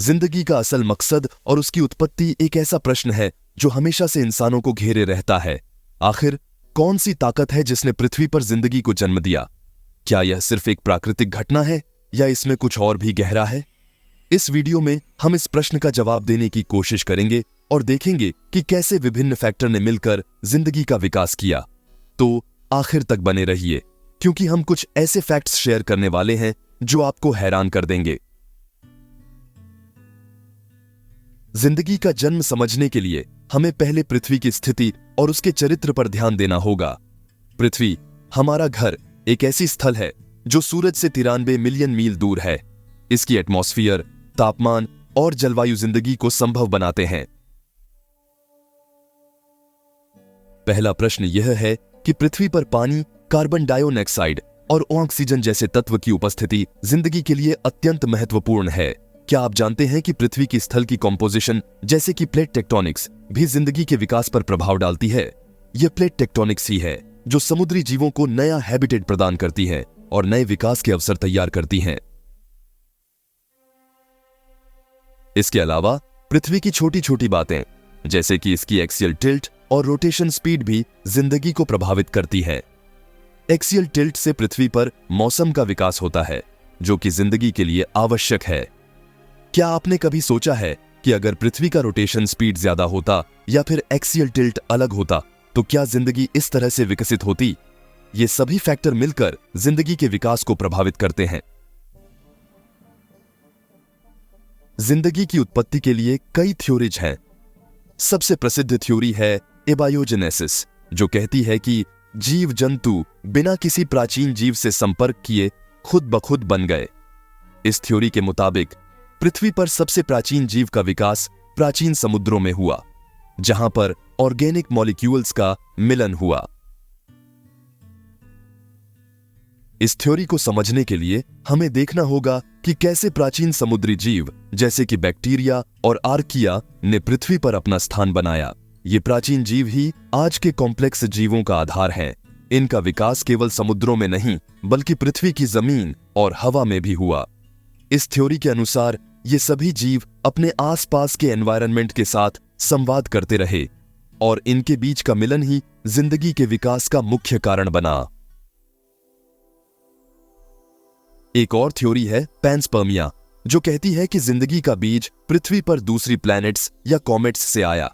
जिंदगी का असल मकसद और उसकी उत्पत्ति एक ऐसा प्रश्न है जो हमेशा से इंसानों को घेरे रहता है। आखिर कौन सी ताकत है जिसने पृथ्वी पर जिंदगी को जन्म दिया? क्या यह सिर्फ एक प्राकृतिक घटना है या इसमें कुछ और भी गहरा है? इस वीडियो में हम इस प्रश्न का जवाब देने की कोशिश करेंगे और देखेंगे कि कैसे विभिन्न फैक्टर ने मिलकर जिंदगी का विकास किया। तो आखिर तक बने रहिए, क्योंकि हम कुछ ऐसे फैक्ट्स शेयर करने वाले हैं जो आपको हैरान कर देंगे। जिंदगी का जन्म समझने के लिए हमें पहले पृथ्वी की स्थिति और उसके चरित्र पर ध्यान देना होगा। पृथ्वी, हमारा घर, एक ऐसी स्थल है जो सूरज से 93 मिलियन मील दूर है। इसकी एटमॉस्फेयर, तापमान और जलवायु जिंदगी को संभव बनाते हैं। पहला प्रश्न यह है कि पृथ्वी पर पानी, कार्बन डाइऑक्साइड और ऑक्सीजन जैसे तत्व की उपस्थिति जिंदगी के लिए अत्यंत महत्वपूर्ण है। क्या आप जानते हैं कि पृथ्वी की स्थल की कॉम्पोजिशन, जैसे कि प्लेट टेक्टोनिक्स, भी जिंदगी के विकास पर प्रभाव डालती है? यह प्लेट टेक्टोनिक्स ही है जो समुद्री जीवों को नया हैबिटेट प्रदान करती है और नए विकास के अवसर तैयार करती हैं। इसके अलावा पृथ्वी की छोटी छोटी बातें, जैसे कि इसकी एक्सियल टिल्ट और रोटेशन स्पीड, भी जिंदगी को प्रभावित करती है। एक्सियल टिल्ट से पृथ्वी पर मौसम का विकास होता है, जो कि जिंदगी के लिए आवश्यक है। क्या आपने कभी सोचा है कि अगर पृथ्वी का रोटेशन स्पीड ज्यादा होता या फिर एक्सियल टिल्ट अलग होता तो क्या जिंदगी इस तरह से विकसित होती? ये सभी फैक्टर मिलकर जिंदगी के विकास को प्रभावित करते हैं। जिंदगी की उत्पत्ति के लिए कई थ्योरीज हैं। सबसे प्रसिद्ध थ्योरी है एबायोजेनेसिस, जो कहती है कि जीव जंतु बिना किसी प्राचीन जीव से संपर्क किए खुद ब खुद बन गए। इस थ्योरी के मुताबिक पृथ्वी पर सबसे प्राचीन जीव का विकास प्राचीन समुद्रों में हुआ, जहां पर ऑर्गेनिक मॉलिक्यूल्स का मिलन हुआ। इस थ्योरी को समझने के लिए हमें देखना होगा कि कैसे प्राचीन समुद्री जीव, जैसे कि बैक्टीरिया और आर्किया, ने पृथ्वी पर अपना स्थान बनाया। ये प्राचीन जीव ही आज के कॉम्प्लेक्स जीवों का आधार हैं। इनका विकास केवल समुद्रों में नहीं, बल्कि पृथ्वी की जमीन और हवा में भी हुआ। इस थ्योरी के अनुसार ये सभी जीव अपने आसपास के एनवायरनमेंट के साथ संवाद करते रहे और इनके बीच का मिलन ही जिंदगी के विकास का मुख्य कारण बना। एक और थ्योरी है पैंसपर्मिया, जो कहती है कि जिंदगी का बीज पृथ्वी पर दूसरी प्लैनेट्स या कॉमेट्स से आया।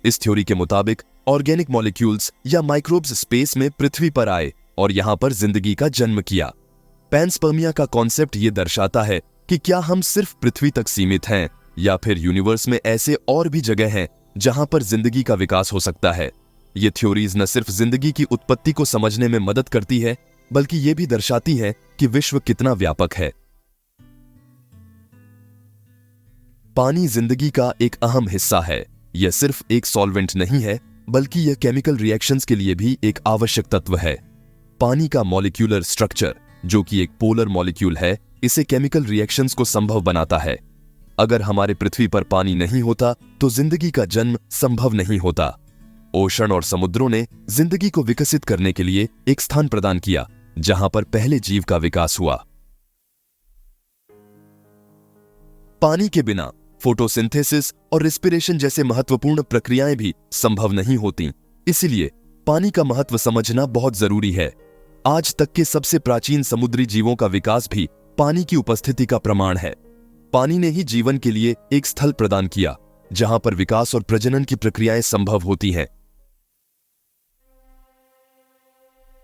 इस थ्योरी के मुताबिक ऑर्गेनिक मॉलिक्यूल्स या माइक्रोब्स स्पेस में पृथ्वी पर आए और यहां पर जिंदगी का जन्म किया। पैंसपर्मिया का कॉन्सेप्ट यह दर्शाता है कि क्या हम सिर्फ पृथ्वी तक सीमित हैं या फिर यूनिवर्स में ऐसे और भी जगह हैं जहां पर जिंदगी का विकास हो सकता है। ये थ्योरीज न सिर्फ जिंदगी की उत्पत्ति को समझने में मदद करती है, बल्कि ये भी दर्शाती है कि विश्व कितना व्यापक है। पानी जिंदगी का एक अहम हिस्सा है। यह सिर्फ एक सॉल्वेंट नहीं है, बल्कि यह केमिकल रिएक्शंस के लिए भी एक आवश्यक तत्व है। पानी का मॉलिक्यूलर स्ट्रक्चर, जो कि एक पोलर मॉलिक्यूल है, इसे केमिकल रिएक्शंस को संभव बनाता है। अगर हमारे पृथ्वी पर पानी नहीं होता तो जिंदगी का जन्म संभव नहीं होता। ओशन और समुद्रों ने जिंदगी को विकसित करने के लिए एक स्थान प्रदान किया, जहां पर पहले जीव का विकास हुआ। पानी के बिना फोटोसिंथेसिस और रेस्पिरेशन जैसे महत्वपूर्ण प्रक्रियाएं भी संभव नहीं होती। इसीलिए पानी का महत्व समझना बहुत जरूरी है। आज तक के सबसे प्राचीन समुद्री जीवों का विकास भी पानी की उपस्थिति का प्रमाण है। पानी ने ही जीवन के लिए एक स्थल प्रदान किया, जहां पर विकास और प्रजनन की प्रक्रियाएं संभव होती हैं।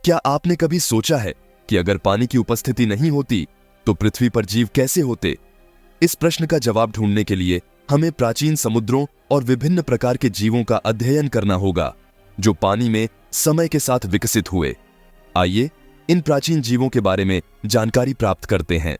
क्या आपने कभी सोचा है कि अगर पानी की उपस्थिति नहीं होती तो पृथ्वी पर जीव कैसे होते? इस प्रश्न का जवाब ढूंढने के लिए हमें प्राचीन समुद्रों और विभिन्न प्रकार के जीवों का अध्ययन करना होगा, जो पानी में समय के साथ विकसित हुए। आइए इन प्राचीन जीवों के बारे में जानकारी प्राप्त करते हैं।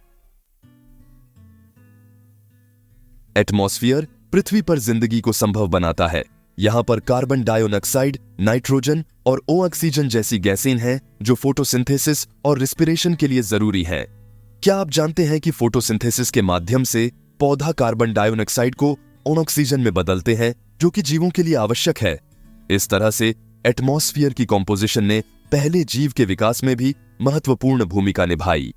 एटमॉस्फेयर पृथ्वी पर जिंदगी को संभव बनाता है। यहां पर कार्बन डाइऑक्साइड, नाइट्रोजन और ऑक्सीजन जैसी गैसें हैं जो फोटोसिंथेसिस और रेस्पिरेशन के लिए जरूरी हैं। क्या आप जानते हैं कि फोटोसिंथेसिस के माध्यम से पौधा कार्बन डाइऑक्साइड को ऑक्सीजन में बदलते हैं, जो कि जीवों के लिए आवश्यक है। इस तरह से एटमॉस्फेयर की कॉम्पोजिशन ने पहले जीव के विकास में भी महत्वपूर्ण भूमिका निभाई।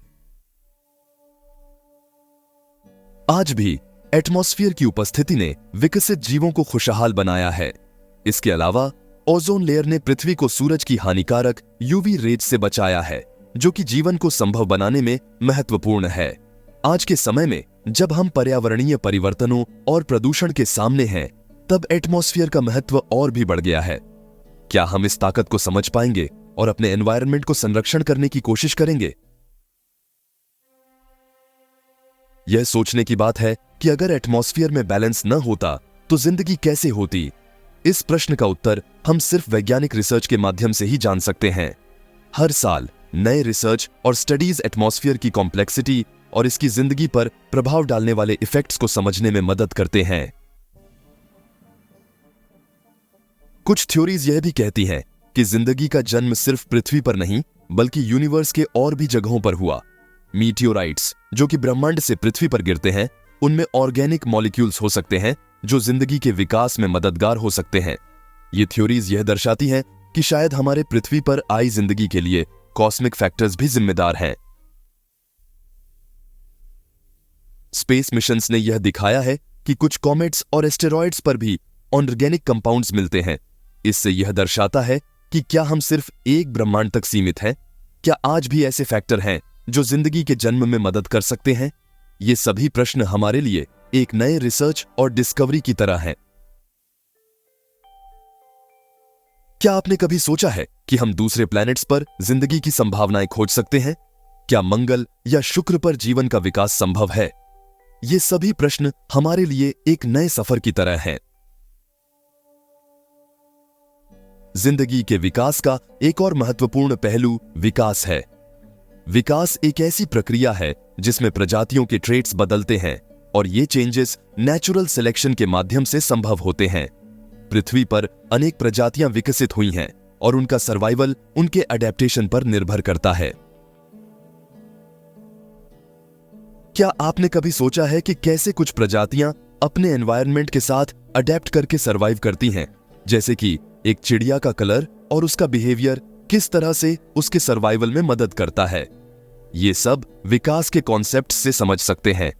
आज भी एटमॉस्फेयर की उपस्थिति ने विकसित जीवों को खुशहाल बनाया है। इसके अलावा ओजोन लेयर ने पृथ्वी को सूरज की हानिकारक यूवी रेज से बचाया है, जो कि जीवन को संभव बनाने में महत्वपूर्ण है। आज के समय में जब हम पर्यावरणीय परिवर्तनों और प्रदूषण के सामने हैं, तब एटमॉस्फेयर का महत्व और भी बढ़ गया है। क्या हम इस ताकत को समझ पाएंगे और अपने एनवायरनमेंट को संरक्षण करने की कोशिश करेंगे? यह सोचने की बात है कि अगर एटमॉस्फेयर में बैलेंस न होता तो जिंदगी कैसे होती? इस प्रश्न का उत्तर हम सिर्फ वैज्ञानिक रिसर्च के माध्यम से ही जान सकते हैं। हर साल नए रिसर्च और स्टडीज एटमॉस्फेयर की कॉम्प्लेक्सिटी और इसकी जिंदगी पर प्रभाव डालने वाले इफेक्ट्स को समझने में मदद करते हैं। कुछ थ्योरीज यह भी कहती हैं कि जिंदगी का जन्म सिर्फ पृथ्वी पर नहीं बल्कि यूनिवर्स के और भी जगहों पर हुआ। मीटियोराइट्स जो कि ब्रह्मांड से पृथ्वी पर गिरते हैं, उनमें ऑर्गेनिक मॉलिक्यूल्स हो सकते हैं जो जिंदगी के विकास में मददगार हो सकते हैं। ये थ्योरीज यह दर्शाती हैं कि शायद हमारे पृथ्वी पर आई जिंदगी के लिए कॉस्मिक फैक्टर्स भी जिम्मेदार हैं। स्पेस मिशंस ने यह दिखाया है कि कुछ कॉमेट्स और एस्टेरॉयड्स पर भी ऑर्गेनिक कंपाउंड्स मिलते हैं। इससे यह दर्शाता है कि क्या हम सिर्फ एक ब्रह्मांड तक सीमित हैं? क्या आज भी ऐसे फैक्टर हैं जो जिंदगी के जन्म में मदद कर सकते हैं? ये सभी प्रश्न हमारे लिए एक नए रिसर्च और डिस्कवरी की तरह हैं। क्या आपने कभी सोचा है कि हम दूसरे प्लैनेट्स पर जिंदगी की संभावनाएं खोज सकते हैं? क्या मंगल या शुक्र पर जीवन का विकास संभव है? ये सभी प्रश्न हमारे लिए एक नए सफर की तरह हैं। जिंदगी के विकास का एक और महत्वपूर्ण पहलू विकास है। विकास एक ऐसी प्रक्रिया है जिसमें प्रजातियों के ट्रेट्स बदलते हैं और ये चेंजेस नेचुरल सिलेक्शन के माध्यम से संभव होते हैं। पृथ्वी पर अनेक प्रजातियां विकसित हुई हैं और उनका सर्वाइवल उनके अडेप्टेशन पर निर्भर करता है। क्या आपने कभी सोचा है कि कैसे कुछ प्रजातियां अपने एनवायरनमेंट के साथ अडेप्ट करके सर्वाइव करती हैं? जैसे कि एक चिड़िया का कलर और उसका बिहेवियर किस तरह से उसके सर्वाइवल में मदद करता है। ये सब विकास के कॉन्सेप्ट से समझ सकते हैं।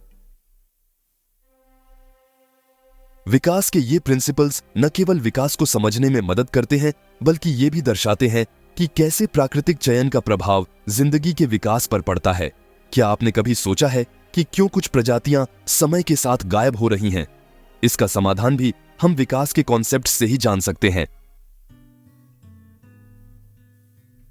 विकास के ये प्रिंसिपल्स न केवल विकास को समझने में मदद करते हैं बल्कि ये भी दर्शाते हैं कि कैसे प्राकृतिक चयन का प्रभाव जिंदगी के विकास पर पड़ता है। क्या आपने कभी सोचा है कि क्यों कुछ प्रजातियां समय के साथ गायब हो रही हैं? इसका समाधान भी हम विकास के कॉन्सेप्ट से ही जान सकते हैं।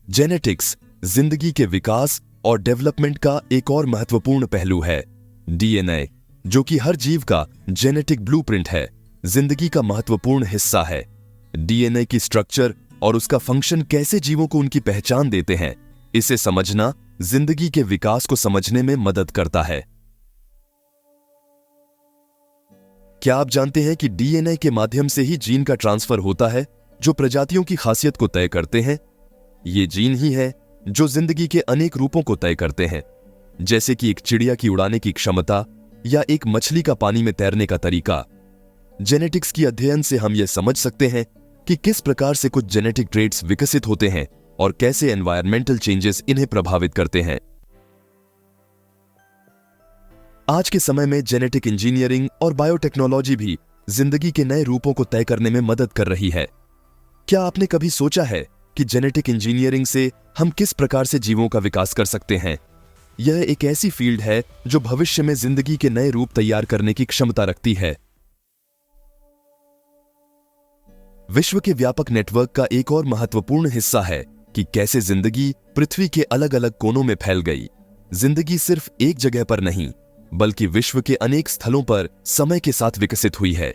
जेनेटिक्स जिंदगी के विकास और डेवलपमेंट का एक और महत्वपूर्ण पहलू है। डीएनए जो कि हर जीव का जेनेटिक ब्लूप्रिंट है, जिंदगी का महत्वपूर्ण हिस्सा है। डीएनए की स्ट्रक्चर और उसका फंक्शन कैसे जीवों को उनकी पहचान देते हैं, इसे समझना जिंदगी के विकास को समझने में मदद करता है। क्या आप जानते हैं कि डीएनए के माध्यम से ही जीन का ट्रांसफर होता है जो प्रजातियों की खासियत को तय करते हैं? ये जीन ही है जो जिंदगी के अनेक रूपों को तय करते हैं, जैसे कि एक चिड़िया की उड़ाने की क्षमता या एक मछली का पानी में तैरने का तरीका। जेनेटिक्स की अध्ययन से हम यह समझ सकते हैं कि किस प्रकार से कुछ जेनेटिक ट्रेट्स विकसित होते हैं और कैसे एनवायरमेंटल चेंजेस इन्हें प्रभावित करते हैं। आज के समय में जेनेटिक इंजीनियरिंग और बायोटेक्नोलॉजी भी जिंदगी के नए रूपों को तय करने में मदद कर रही है। क्या आपने कभी सोचा है कि जेनेटिक इंजीनियरिंग से हम किस प्रकार से जीवों का विकास कर सकते हैं? यह एक ऐसी फील्ड है जो भविष्य में जिंदगी के नए रूप तैयार करने की क्षमता रखती है। विश्व के व्यापक नेटवर्क का एक और महत्वपूर्ण हिस्सा है कि कैसे जिंदगी पृथ्वी के अलग अलग कोनों में फैल गई। जिंदगी सिर्फ एक जगह पर नहीं बल्कि विश्व के अनेक स्थलों पर समय के साथ विकसित हुई है।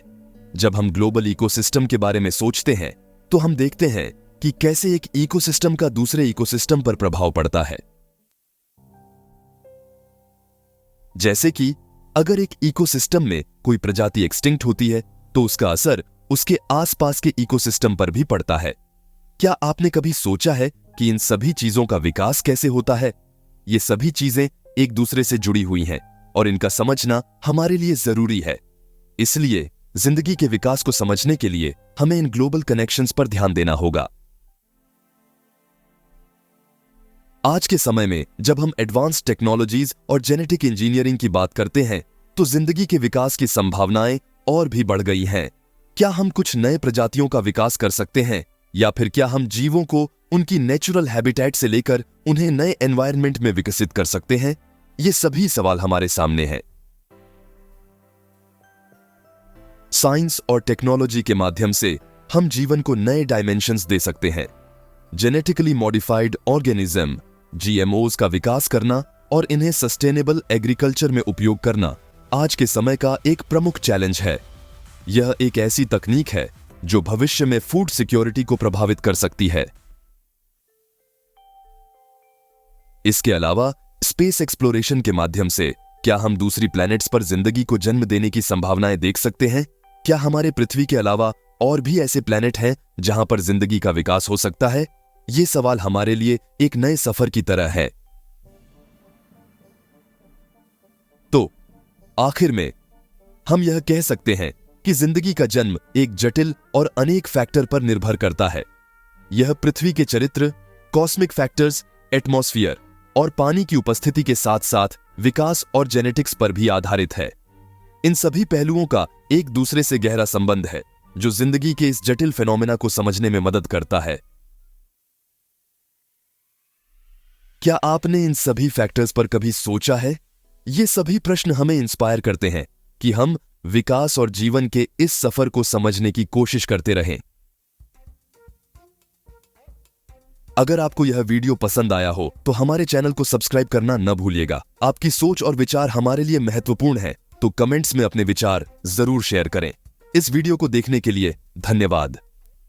जब हम ग्लोबल इकोसिस्टम के बारे में सोचते हैं तो हम देखते हैं कि कैसे एक इकोसिस्टम का दूसरे इकोसिस्टम पर प्रभाव पड़ता है। जैसे कि अगर एक इकोसिस्टम में कोई प्रजाति एक्सटिंक्ट होती है तो उसका असर उसके आसपास के इकोसिस्टम पर भी पड़ता है। क्या आपने कभी सोचा है कि इन सभी चीजों का विकास कैसे होता है? ये सभी चीजें एक दूसरे से जुड़ी हुई हैं और इनका समझना हमारे लिए जरूरी है। इसलिए जिंदगी के विकास को समझने के लिए हमें इन ग्लोबल कनेक्शंस पर ध्यान देना होगा। आज के समय में जब हम एडवांस टेक्नोलॉजीज और जेनेटिक इंजीनियरिंग की बात करते हैं तो जिंदगी के विकास की संभावनाएं और भी बढ़ गई हैं। क्या हम कुछ नए प्रजातियों का विकास कर सकते हैं, या फिर क्या हम जीवों को उनकी नेचुरल हैबिटेट से लेकर उन्हें नए एनवायरनमेंट में विकसित कर सकते हैं? ये सभी सवाल हमारे सामने हैं। साइंस और टेक्नोलॉजी के माध्यम से हम जीवन को नए डायमेंशंस दे सकते हैं। जेनेटिकली मॉडिफाइड ऑर्गेनिज्म जीएमओज का विकास करना और इन्हें सस्टेनेबल एग्रीकल्चर में उपयोग करना आज के समय का एक प्रमुख चैलेंज है। यह एक ऐसी तकनीक है जो भविष्य में फूड सिक्योरिटी को प्रभावित कर सकती है। इसके अलावा स्पेस एक्सप्लोरेशन के माध्यम से क्या हम दूसरी प्लैनेट्स पर जिंदगी को जन्म देने की संभावनाएं देख सकते हैं? क्या हमारे पृथ्वी के अलावा और भी ऐसे प्लैनेट हैं जहां पर जिंदगी का विकास हो सकता है? ये सवाल हमारे लिए एक नए सफर की तरह है। तो आखिर में हम यह कह सकते हैं कि जिंदगी का जन्म एक जटिल और अनेक फैक्टर पर निर्भर करता है। यह पृथ्वी के चरित्र, कॉस्मिक फैक्टर्स, एटमॉस्फेयर और पानी की उपस्थिति के साथ साथ विकास और जेनेटिक्स पर भी आधारित है। इन सभी पहलुओं का एक दूसरे से गहरा संबंध है जो जिंदगी के इस जटिल फिनोमेना को समझने में मदद करता है। क्या आपने इन सभी फैक्टर्स पर कभी सोचा है? ये सभी प्रश्न हमें इंस्पायर करते हैं कि हम विकास और जीवन के इस सफर को समझने की कोशिश करते रहें। अगर आपको यह वीडियो पसंद आया हो तो हमारे चैनल को सब्सक्राइब करना न भूलिएगा। आपकी सोच और विचार हमारे लिए महत्वपूर्ण है, तो कमेंट्स में अपने विचार जरूर शेयर करें। इस वीडियो को देखने के लिए धन्यवाद।